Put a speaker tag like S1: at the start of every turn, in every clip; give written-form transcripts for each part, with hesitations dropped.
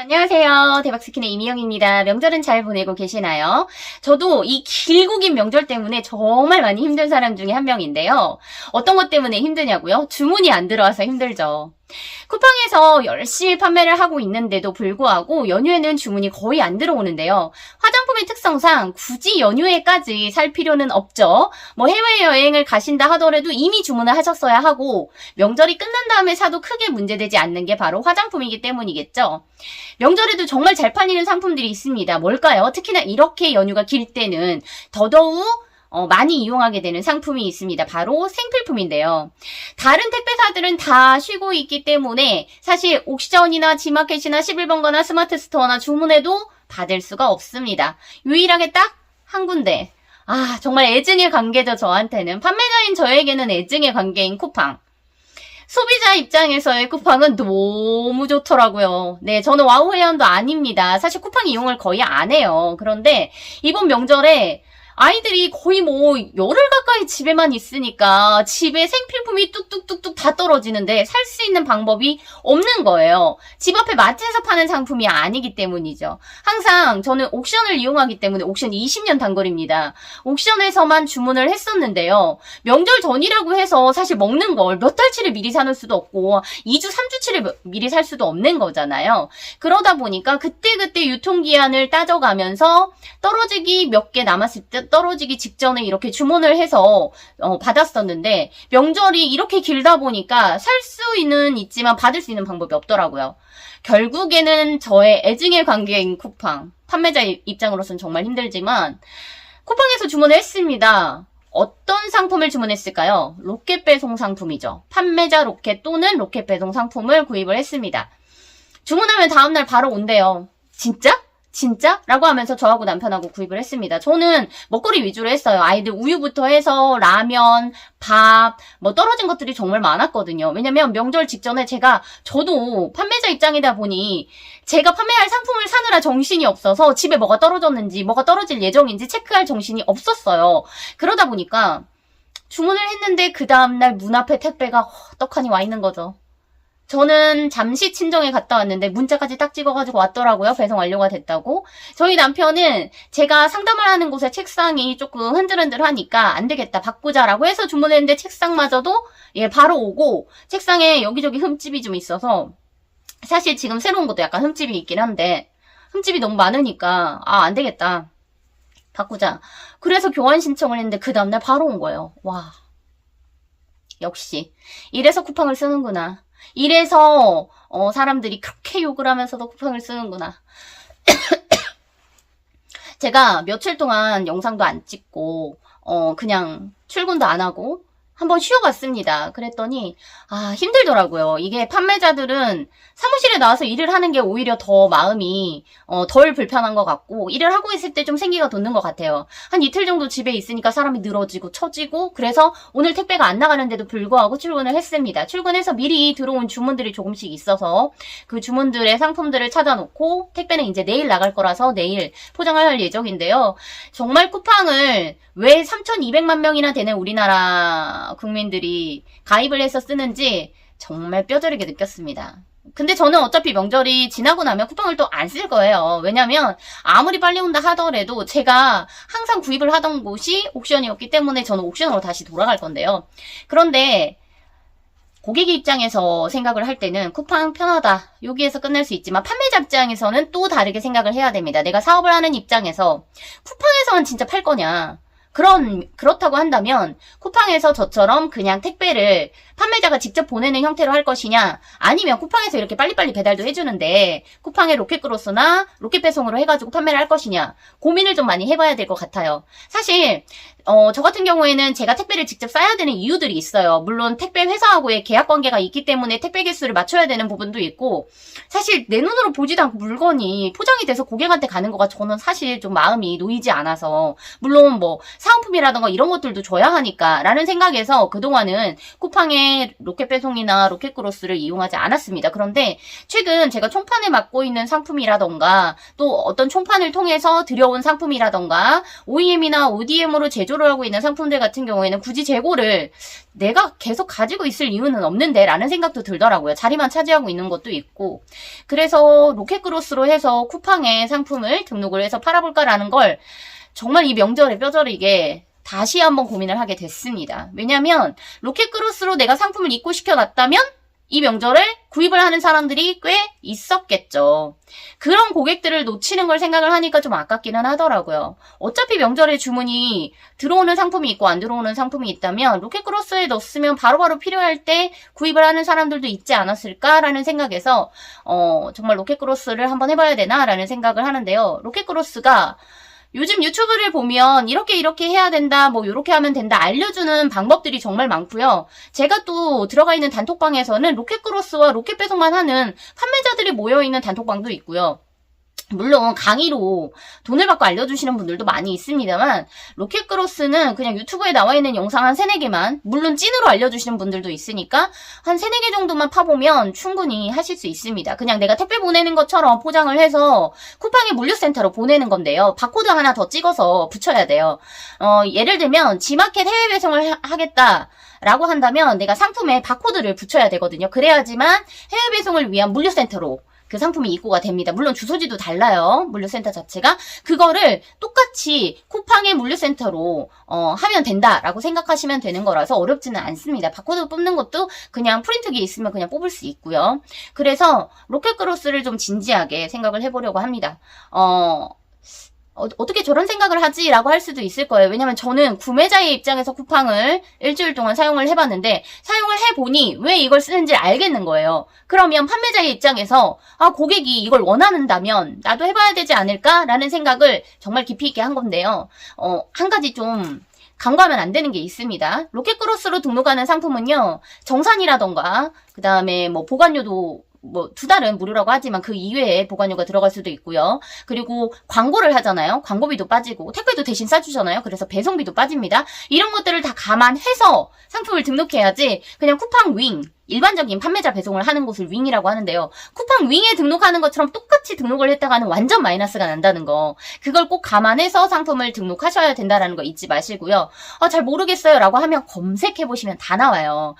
S1: 안녕하세요. 대박스킨의 이미영입니다. 명절은 잘 보내고 계시나요? 저도 이 길고 긴 명절 때문에 정말 많이 힘든 사람 중에 한 명인데요. 어떤 것 때문에 힘드냐고요? 주문이 안 들어와서 힘들죠. 쿠팡에서 열심히 판매를 하고 있는데도 불구하고 연휴에는 주문이 거의 안 들어오는데요. 화장품의 특성상 굳이 연휴에까지 살 필요는 없죠. 해외여행을 가신다 하더라도 이미 주문을 하셨어야 하고 명절이 끝난 다음에 사도 크게 문제되지 않는 게 바로 화장품이기 때문이겠죠. 명절에도 정말 잘 팔리는 상품들이 있습니다. 뭘까요? 특히나 이렇게 연휴가 길 때는 더더욱 많이 이용하게 되는 상품이 있습니다. 바로 생필품인데요. 다른 택배사들은 다 쉬고 있기 때문에 사실 옥션이나 지마켓이나 11번가나 스마트 스토어나 주문해도 받을 수가 없습니다. 유일하게 딱 한 군데. 정말 애증의 관계죠, 저한테는. 판매자인 저에게는 애증의 관계인 쿠팡. 소비자 입장에서의 쿠팡은 너무 좋더라고요. 네, 저는 와우 회원도 아닙니다. 사실 쿠팡 이용을 거의 안 해요. 그런데 이번 명절에 아이들이 거의 열흘 가까이 집에만 있으니까 집에 생필품이 뚝뚝뚝뚝 다 떨어지는데 살 수 있는 방법이 없는 거예요. 집 앞에 마트에서 파는 상품이 아니기 때문이죠. 항상 저는 옥션을 이용하기 때문에 옥션 20년 단거리입니다. 옥션에서만 주문을 했었는데요. 명절 전이라고 해서 사실 먹는 걸 몇 달치를 미리 사놓을 수도 없고 2주, 3주치를 미리 살 수도 없는 거잖아요. 그러다 보니까 그때그때 유통기한을 따져가면서 떨어지기 몇 개 남았을 때 떨어지기 직전에 이렇게 주문을 해서 받았었는데 명절이 이렇게 길다 보니까 살 수는 있지만 받을 수 있는 방법이 없더라고요. 결국에는 저의 애증의 관계인 쿠팡, 판매자 입장으로서는 정말 힘들지만 쿠팡에서 주문을 했습니다. 어떤 상품을 주문했을까요? 로켓 배송 상품이죠. 판매자 로켓 또는 로켓 배송 상품을 구입을 했습니다. 주문하면 다음날 바로 온대요. 진짜? 진짜? 라고 하면서 저하고 남편하고 구입을 했습니다. 저는 먹거리 위주로 했어요. 아이들 우유부터 해서 라면, 밥, 떨어진 것들이 정말 많았거든요. 왜냐면 명절 직전에 저도 판매자 입장이다 보니 제가 판매할 상품을 사느라 정신이 없어서 집에 뭐가 떨어졌는지, 뭐가 떨어질 예정인지 체크할 정신이 없었어요. 그러다 보니까 주문을 했는데 그 다음날 문 앞에 택배가 떡하니 와 있는 거죠. 저는 잠시 친정에 갔다 왔는데 문자까지 딱 찍어가지고 왔더라고요. 배송 완료가 됐다고. 저희 남편은 제가 상담을 하는 곳에 책상이 조금 흔들흔들하니까 안 되겠다 바꾸자라고 해서 주문했는데 책상마저도 바로 오고 책상에 여기저기 흠집이 좀 있어서 사실 지금 새로운 것도 약간 흠집이 있긴 한데 흠집이 너무 많으니까 안 되겠다 바꾸자. 그래서 교환 신청을 했는데 그 다음날 바로 온 거예요. 와, 역시 이래서 쿠팡을 쓰는구나. 이래서 사람들이 그렇게 욕을 하면서도 쿠팡을 쓰는구나. 제가 며칠 동안 영상도 안 찍고 그냥 출근도 안 하고 한번 쉬어봤습니다. 그랬더니 힘들더라고요. 이게 판매자들은 사무실에 나와서 일을 하는 게 오히려 더 마음이 덜 불편한 것 같고 일을 하고 있을 때 좀 생기가 돋는 것 같아요. 한 이틀 정도 집에 있으니까 사람이 늘어지고 처지고 그래서 오늘 택배가 안 나가는데도 불구하고 출근을 했습니다. 출근해서 미리 들어온 주문들이 조금씩 있어서 그 주문들의 상품들을 찾아놓고 택배는 이제 내일 나갈 거라서 내일 포장을 할 예정인데요. 정말 쿠팡을 왜 3,200만 명이나 되는 우리나라 국민들이 가입을 해서 쓰는지 정말 뼈저리게 느꼈습니다. 근데 저는 어차피 명절이 지나고 나면 쿠팡을 또 안 쓸 거예요. 왜냐면 아무리 빨리 온다 하더라도 제가 항상 구입을 하던 곳이 옥션이었기 때문에 저는 옥션으로 다시 돌아갈 건데요. 그런데 고객 입장에서 생각을 할 때는 쿠팡 편하다. 여기에서 끝낼 수 있지만 판매자 입장에서는 또 다르게 생각을 해야 됩니다. 내가 사업을 하는 입장에서 쿠팡에서만 진짜 팔 거냐. 그렇다고 한다면 쿠팡에서 저처럼 그냥 택배를 판매자가 직접 보내는 형태로 할 것이냐 아니면 쿠팡에서 이렇게 빨리빨리 배달도 해주는데 쿠팡의 로켓크로스나 로켓 배송으로 해가지고 판매를 할 것이냐 고민을 좀 많이 해봐야 될 것 같아요. 사실 저 같은 경우에는 제가 택배를 직접 싸야 되는 이유들이 있어요. 물론 택배 회사하고의 계약 관계가 있기 때문에 택배 개수를 맞춰야 되는 부분도 있고 사실 내 눈으로 보지도 않고 물건이 포장이 돼서 고객한테 가는 거가 저는 사실 좀 마음이 놓이지 않아서 물론 사은품이라던가 이런 것들도 줘야 하니까 라는 생각에서 그동안은 쿠팡에 쿠팡의 로켓 배송이나 로켓크로스를 이용하지 않았습니다. 그런데 최근 제가 총판을 맡고 있는 상품이라던가 또 어떤 총판을 통해서 들여온 상품이라던가 OEM이나 ODM으로 제조를 하고 있는 상품들 같은 경우에는 굳이 재고를 내가 계속 가지고 있을 이유는 없는데 라는 생각도 들더라고요. 자리만 차지하고 있는 것도 있고. 그래서 로켓크로스로 해서 쿠팡에 상품을 등록을 해서 팔아볼까라는 걸 정말 이 명절에 뼈저리게 다시 한번 고민을 하게 됐습니다. 왜냐면 로켓크로스로 내가 상품을 입고시켜놨다면 이 명절에 구입을 하는 사람들이 꽤 있었겠죠. 그런 고객들을 놓치는 걸 생각을 하니까 좀 아깝기는 하더라고요. 어차피 명절에 주문이 들어오는 상품이 있고 안 들어오는 상품이 있다면 로켓크로스에 넣었으면 바로바로 필요할 때 구입을 하는 사람들도 있지 않았을까라는 생각에서 정말 로켓크로스를 한번 해봐야 되나라는 생각을 하는데요. 로켓크로스가 요즘 유튜브를 보면 이렇게 해야 된다, 뭐 이렇게 하면 된다 알려주는 방법들이 정말 많고요. 제가 또 들어가 있는 단톡방에서는 로켓크로스와 로켓 배송만 하는 판매자들이 모여있는 단톡방도 있고요. 물론 강의로 돈을 받고 알려주시는 분들도 많이 있습니다만 로켓크로스는 그냥 유튜브에 나와 있는 영상 한 3-4개만, 물론 찐으로 알려주시는 분들도 있으니까 한 3-4개 정도만 파보면 충분히 하실 수 있습니다. 그냥 내가 택배 보내는 것처럼 포장을 해서 쿠팡의 물류센터로 보내는 건데요. 바코드 하나 더 찍어서 붙여야 돼요. 예를 들면 지마켓 해외 배송을 하겠다 라고 한다면 내가 상품에 바코드를 붙여야 되거든요. 그래야지만 해외 배송을 위한 물류센터로 그 상품이 입고가 됩니다. 물론 주소지도 달라요. 물류센터 자체가. 그거를 똑같이 쿠팡의 물류센터로 하면 된다라고 생각하시면 되는 거라서 어렵지는 않습니다. 바코드 뽑는 것도 그냥 프린트기에 있으면 그냥 뽑을 수 있고요. 그래서 로켓크로스를 좀 진지하게 생각을 해보려고 합니다. 어떻게 저런 생각을 하지? 라고 할 수도 있을 거예요. 왜냐면 저는 구매자의 입장에서 쿠팡을 일주일 동안 사용을 해봤는데 사용을 해보니 왜 이걸 쓰는지 알겠는 거예요. 그러면 판매자의 입장에서 고객이 이걸 원한다면 나도 해봐야 되지 않을까? 라는 생각을 정말 깊이 있게 한 건데요. 한 가지 좀 간과하면 안 되는 게 있습니다. 로켓크로스로 등록하는 상품은요, 정산이라던가 그 다음에 뭐 보관료도 2달은 무료라고 하지만 그 이외에 보관료가 들어갈 수도 있고요. 그리고 광고를 하잖아요. 광고비도 빠지고 택배도 대신 싸주잖아요. 그래서 배송비도 빠집니다. 이런 것들을 다 감안해서 상품을 등록해야지 그냥 쿠팡 윙, 일반적인 판매자 배송을 하는 곳을 윙이라고 하는데요. 쿠팡 윙에 등록하는 것처럼 똑같이 등록을 했다가는 완전 마이너스가 난다는 거. 그걸 꼭 감안해서 상품을 등록하셔야 된다는 거 잊지 마시고요. 잘 모르겠어요 라고 하면 검색해보시면 다 나와요.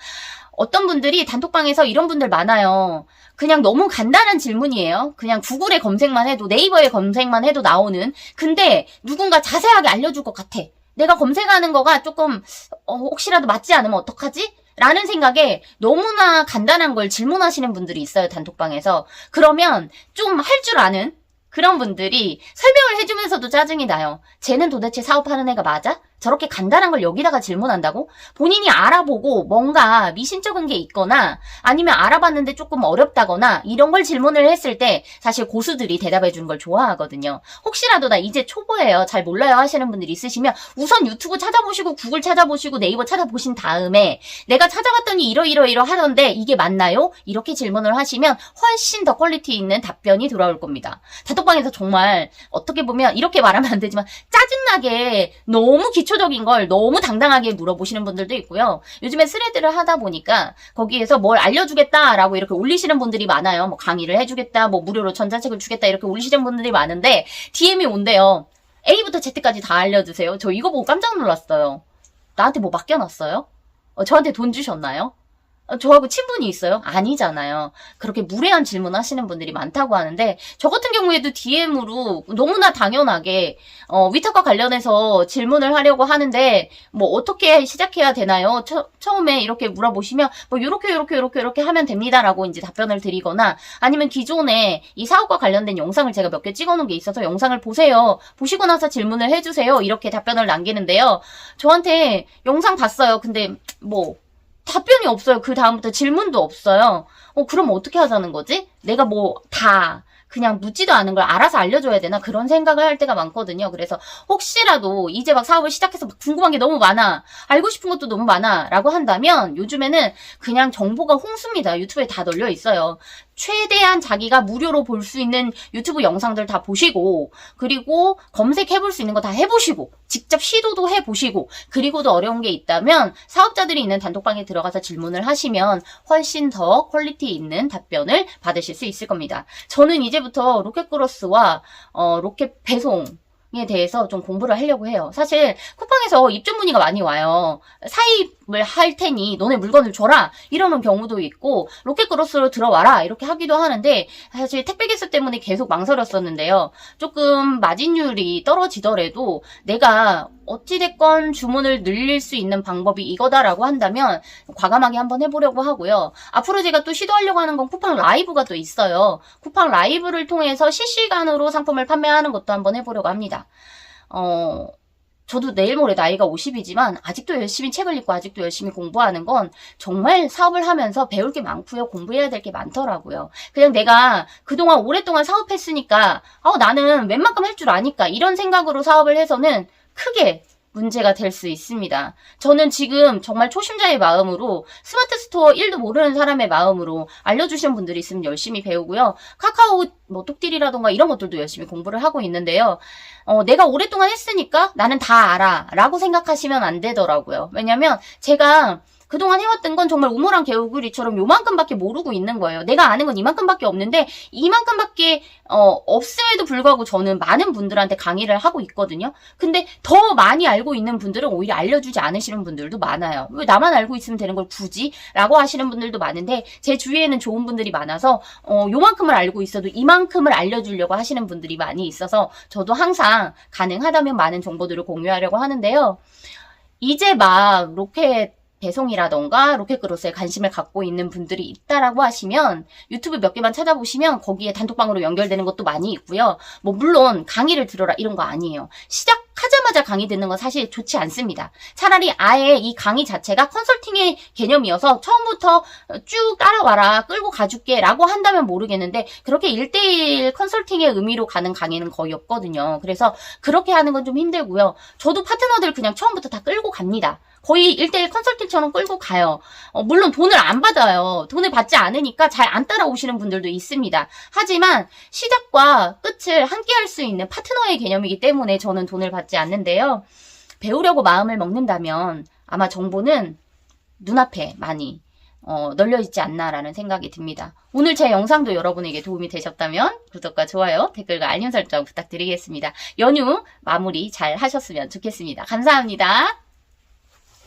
S1: 어떤 분들이 단톡방에서 이런 분들 많아요. 그냥 너무 간단한 질문이에요. 그냥 구글에 검색만 해도, 네이버에 검색만 해도 나오는. 근데 누군가 자세하게 알려줄 것 같아. 내가 검색하는 거가 조금 혹시라도 맞지 않으면 어떡하지? 라는 생각에 너무나 간단한 걸 질문하시는 분들이 있어요. 단톡방에서. 그러면 좀 할 줄 아는 그런 분들이 설명을 해주면서도 짜증이 나요. 쟤는 도대체 사업하는 애가 맞아? 저렇게 간단한 걸 여기다가 질문한다고? 본인이 알아보고 뭔가 미신쩍은 게 있거나 아니면 알아봤는데 조금 어렵다거나 이런 걸 질문을 했을 때 사실 고수들이 대답해 주는 걸 좋아하거든요. 혹시라도 나 이제 초보예요, 잘 몰라요 하시는 분들이 있으시면 우선 유튜브 찾아보시고 구글 찾아보시고 네이버 찾아보신 다음에 내가 찾아봤더니 이러 하던데 이게 맞나요? 이렇게 질문을 하시면 훨씬 더 퀄리티 있는 답변이 돌아올 겁니다. 단톡방에서 정말 어떻게 보면 이렇게 말하면 안 되지만 짜증나게 너무 기초적인 걸 너무 당당하게 물어보시는 분들도 있고요. 요즘에 스레드를 하다 보니까 거기에서 뭘 알려주겠다라고 이렇게 올리시는 분들이 많아요. 뭐 강의를 해주겠다, 뭐 무료로 전자책을 주겠다 이렇게 올리시는 분들이 많은데 DM이 온대요. A부터 Z까지 다 알려주세요. 저 이거 보고 깜짝 놀랐어요. 나한테 뭐 맡겨놨어요? 저한테 돈 주셨나요? 저하고 친분이 있어요? 아니잖아요. 그렇게 무례한 질문 하시는 분들이 많다고 하는데 저 같은 경우에도 DM으로 너무나 당연하게 위탁과 관련해서 질문을 하려고 하는데 뭐 어떻게 시작해야 되나요? 처음에 이렇게 물어보시면 뭐 요렇게 하면 됩니다라고 이제 답변을 드리거나 아니면 기존에 이 사업과 관련된 영상을 제가 몇 개 찍어놓은 게 있어서 영상을 보세요. 보시고 나서 질문을 해주세요. 이렇게 답변을 남기는데요. 저한테 영상 봤어요. 근데 뭐 답변이 없어요. 그 다음부터 질문도 없어요. 그럼 어떻게 하자는 거지? 내가 뭐 다 그냥 묻지도 않은 걸 알아서 알려줘야 되나? 그런 생각을 할 때가 많거든요. 그래서 혹시라도 이제 막 사업을 시작해서 막 궁금한 게 너무 많아, 알고 싶은 것도 너무 많아 라고 한다면 요즘에는 그냥 정보가 홍수입니다. 유튜브에 다 널려 있어요. 최대한 자기가 무료로 볼 수 있는 유튜브 영상들 다 보시고, 그리고 검색해볼 수 있는 거 다 해보시고, 직접 시도도 해보시고, 그리고도 어려운 게 있다면 사업자들이 있는 단톡방에 들어가서 질문을 하시면 훨씬 더 퀄리티 있는 답변을 받으실 수 있을 겁니다. 저는 이제부터 로켓크로스와 로켓 배송 에 대해서 좀 공부를 하려고 해요. 사실 쿠팡에서 입점 문의가 많이 와요. 사입을 할 테니 너네 물건을 줘라 이러는 경우도 있고, 로켓크로스로 들어와라 이렇게 하기도 하는데, 사실 택배 개수 때문에 계속 망설였었는데요. 조금 마진율이 떨어지더라도 내가 어찌됐건 주문을 늘릴 수 있는 방법이 이거다라고 한다면 과감하게 한번 해보려고 하고요. 앞으로 제가 또 시도하려고 하는 건 쿠팡 라이브가 또 있어요. 쿠팡 라이브를 통해서 실시간으로 상품을 판매하는 것도 한번 해보려고 합니다. 저도 내일 모레 나이가 50이지만 아직도 열심히 책을 읽고 아직도 열심히 공부하는 건 정말 사업을 하면서 배울 게 많고요. 공부해야 될 게 많더라고요. 그냥 내가 그동안 오랫동안 사업했으니까 나는 웬만큼 할 줄 아니까 이런 생각으로 사업을 해서는 크게 문제가 될 수 있습니다. 저는 지금 정말 초심자의 마음으로, 스마트 스토어 1도 모르는 사람의 마음으로 알려주시는 분들이 있으면 열심히 배우고요. 카카오 톡딜이라던가 이런 것들도 열심히 공부를 하고 있는데요. 내가 오랫동안 했으니까 나는 다 알아 라고 생각하시면 안 되더라고요. 왜냐면 제가 그동안 해왔던 건 정말 우물안 개구리처럼 요만큼밖에 모르고 있는 거예요. 내가 아는 건 이만큼밖에 없는데, 이만큼밖에 없음에도 불구하고 저는 많은 분들한테 강의를 하고 있거든요. 근데 더 많이 알고 있는 분들은 오히려 알려주지 않으시는 분들도 많아요. 왜 나만 알고 있으면 되는 걸 굳이? 라고 하시는 분들도 많은데, 제 주위에는 좋은 분들이 많아서 요만큼을 알고 있어도 이만큼을 알려주려고 하시는 분들이 많이 있어서 저도 항상 가능하다면 많은 정보들을 공유하려고 하는데요. 이제 막 로켓 배송이라던가 로켓크로스에 관심을 갖고 있는 분들이 있다라고 하시면 유튜브 몇 개만 찾아보시면 거기에 단톡방으로 연결되는 것도 많이 있고요. 물론 강의를 들어라 이런 거 아니에요. 시작하자마자 강의 듣는 건 사실 좋지 않습니다. 차라리 아예 이 강의 자체가 컨설팅의 개념이어서 처음부터 쭉 따라와라, 끌고 가줄게 라고 한다면 모르겠는데, 그렇게 1대1 컨설팅의 의미로 가는 강의는 거의 없거든요. 그래서 그렇게 하는 건 좀 힘들고요. 저도 파트너들 그냥 처음부터 다 끌고 갑니다. 거의 1대1 컨설팅처럼 끌고 가요. 물론 돈을 안 받아요. 돈을 받지 않으니까 잘 안 따라오시는 분들도 있습니다. 하지만 시작과 끝을 함께 할 수 있는 파트너의 개념이기 때문에 저는 돈을 받지 않는데요. 배우려고 마음을 먹는다면 아마 정보는 눈앞에 많이 널려 있지 않나라는 생각이 듭니다. 오늘 제 영상도 여러분에게 도움이 되셨다면 구독과 좋아요, 댓글과 알림 설정 부탁드리겠습니다. 연휴 마무리 잘 하셨으면 좋겠습니다. 감사합니다.